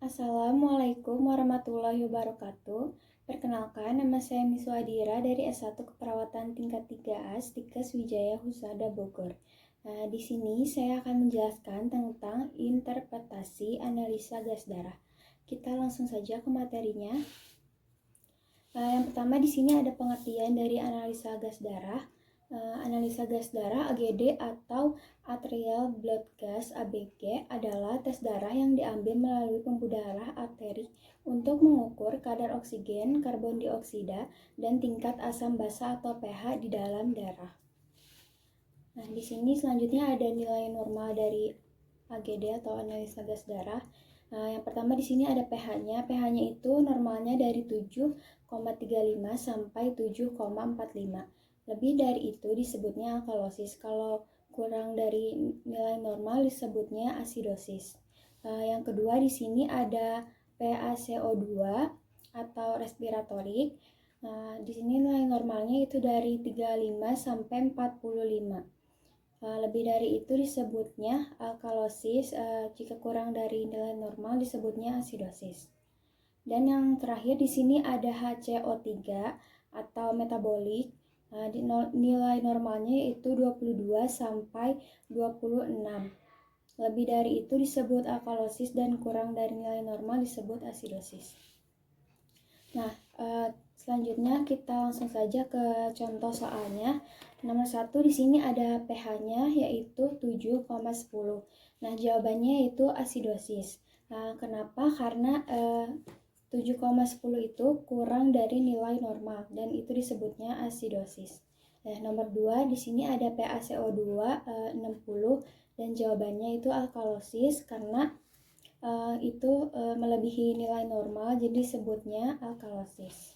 Assalamualaikum warahmatullahi wabarakatuh. Perkenalkan, nama saya Miswa Adira dari S1 Keperawatan tingkat 3A Stikes Wijaya Husada Bogor. Nah, di sini saya akan menjelaskan tentang interpretasi analisa gas darah. Kita langsung saja ke materinya. Yang pertama di sini ada pengertian dari analisa gas darah. Analisa gas darah AGD atau arterial blood gas ABG adalah tes darah yang diambil melalui pembuluh darah arteri untuk mengukur kadar oksigen, karbon dioksida, dan tingkat asam basa atau pH di dalam darah. Nah, di sini selanjutnya ada nilai normal dari AGD atau analisa gas darah. Yang pertama di sini ada pH-nya. pH-nya itu normalnya dari 7,35 sampai 7,45. Lebih dari itu disebutnya alkalosis. Kalau kurang dari nilai normal disebutnya asidosis. Yang kedua di sini ada PaCO2 atau respiratorik. Di sini nilai normalnya itu dari 35 sampai 45. Lebih dari itu disebutnya alkalosis. Jika kurang dari nilai normal disebutnya asidosis. Dan yang terakhir di sini ada HCO3 atau metabolik. Nilai normalnya itu 22 sampai 26. Lebih dari itu disebut alkalosis dan kurang dari nilai normal disebut asidosis. Nah, selanjutnya kita langsung saja ke contoh soalnya. Nomor 1 di sini ada pH-nya yaitu 7,10. Nah, jawabannya itu asidosis. Kenapa? Karena 7,10 itu kurang dari nilai normal dan itu disebutnya asidosis. Nah, nomor 2 di sini ada PaCO2 60 dan jawabannya itu alkalosis karena itu melebihi nilai normal jadi disebutnya alkalosis.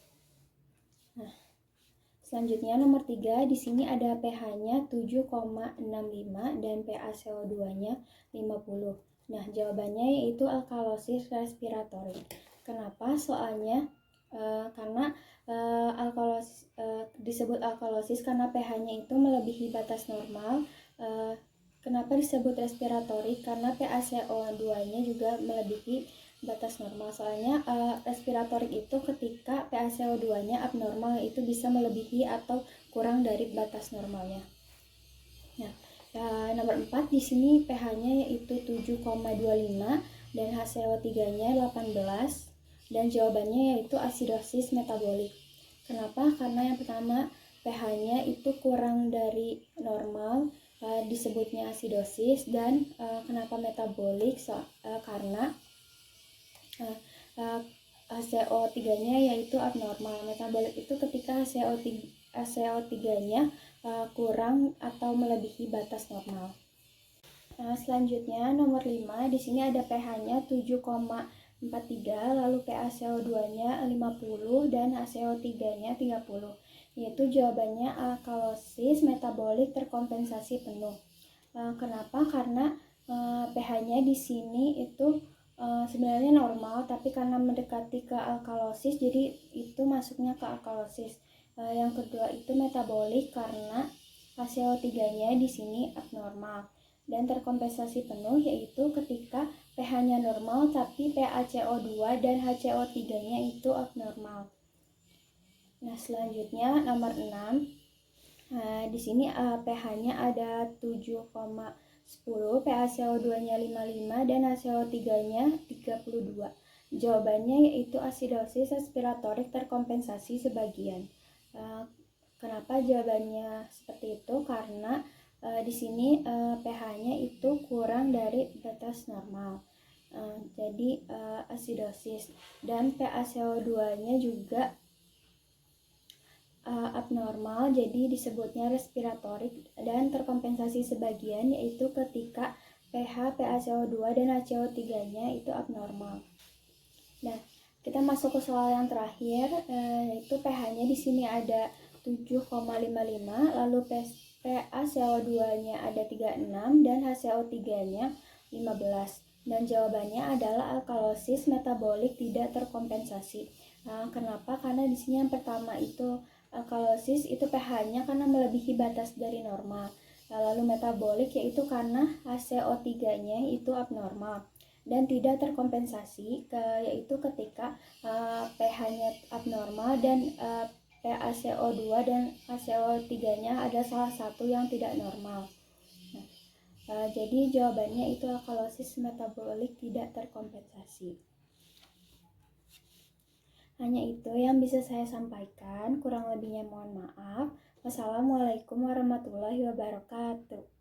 Nah, selanjutnya nomor 3 di sini ada pH-nya 7,65 dan PaCO2-nya 50. Nah, jawabannya yaitu alkalosis respiratorik. Kenapa? Soalnya karena alkalosis disebut alkalosis karena pH-nya itu melebihi batas normal. Kenapa disebut respiratorik? Karena PaCO2-nya juga melebihi batas normal. Soalnya respiratorik itu ketika PaCO2-nya abnormal, itu bisa melebihi atau kurang dari batas normalnya. Nah, nomor 4 di sini pH-nya yaitu 7,25 dan HCO3-nya 18 dan jawabannya yaitu asidosis metabolik. Kenapa? Karena yang pertama pH-nya itu kurang dari normal, disebutnya asidosis, dan kenapa metabolik? Karena HCO3-nya yaitu abnormal. Metabolik itu ketika HCO3-nya kurang atau melebihi batas normal. Selanjutnya nomor 5 di sini ada pH-nya 7,43, lalu PaCO2-nya 50 dan HCO3-nya 30. Yaitu jawabannya alkalosis metabolik terkompensasi penuh. Kenapa? Karena pH-nya di sini itu sebenarnya normal, tapi karena mendekati ke alkalosis jadi itu masuknya ke alkalosis. Yang kedua itu metabolik karena HCO3-nya di sini abnormal. Dan terkompensasi penuh yaitu ketika pH-nya normal tapi PaCO2 dan HCO3-nya itu abnormal. Nah, selanjutnya nomor 6. Di sini pH-nya ada 7,10, PaCO2-nya 55 dan HCO3-nya 32. Jawabannya yaitu asidosis respiratorik terkompensasi sebagian. Kenapa jawabannya seperti itu? Karena di sini pH-nya itu kurang dari batas normal. Jadi asidosis, dan PaCO2-nya juga abnormal, jadi disebutnya respiratorik dan terkompensasi sebagian, yaitu ketika pH, PaCO2 dan HCO3-nya itu abnormal. Nah, kita masuk ke soal yang terakhir, yaitu pH-nya di sini ada 7,55, lalu PaCO2-nya ada 36 dan HCO3-nya 15. Dan jawabannya adalah alkalosis metabolik tidak terkompensasi. Kenapa? Karena di sini yang pertama itu alkalosis itu pH-nya karena melebihi batas dari normal. Lalu metabolik yaitu karena HCO3-nya itu abnormal. dan tidak terkompensasi, yaitu ketika pH-nya abnormal dan PaCO2 dan HCO3-nya ada salah satu yang tidak normal. Jadi jawabannya itu alkalosis metabolik tidak terkompensasi. Hanya itu yang bisa saya sampaikan, kurang lebihnya mohon maaf. Wassalamualaikum warahmatullahi wabarakatuh.